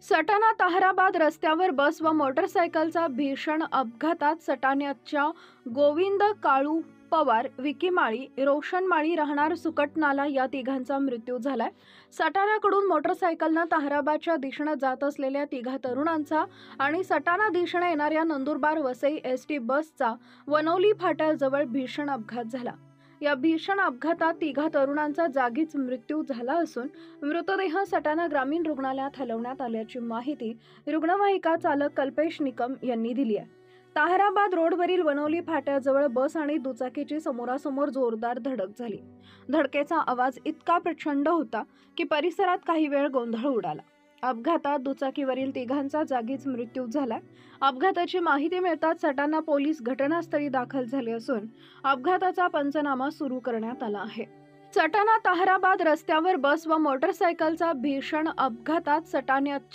सटाणा ताहराबाद रस्त्यावर बस व मोटरसायकलचा भीषण अपघातात सटाण्याच्या गोविंद काळू पवार, विकी माळी, रोशन माळी राहणार सुकटनाला या तिघांचा मृत्यू झालाय। सटाण्याकडून मोटरसायकलनं ताहराबादच्या दिशेने जात असलेल्या तिघा तरुणांचा आणि सटाणा दिशेने येणाऱ्या नंदुरबार वसई एसटी बसचा वनौली फाट्याजवळ भीषण अपघात झाला। या भीषण अपघातात तिघा तरुणांचा जागीच मृत्यू झाला असून मृतदेह सटाणा ग्रामीण रुग्णालयात हलवण्यात आल्याची माहिती रुग्णवाहिका चालक कल्पेश निकम यांनी दिली आहे। ताहराबाद रोडवरील वनौली फाट्याजवळ बस आणि दुचाकीची समोरासमोर जोरदार धडक झाली। धडकेचा आवाज इतका प्रचंड होता की परिसरात काही वेळ गोंधळ उडाला। अपघातात दुचाकीवरील तिघांचा जागीच मृत्यू झाला। अपघाताची माहिती मिळताच सटाणा पोलीस घटनास्थळी दाखल झाले असून अपघाताचा पंचनामा सुरू करण्यात आला आहे। सटाणा ताहराबाद रस्त्यावर बस व मोटरसायकलचा भीषण अपघातात सटाण्याच्या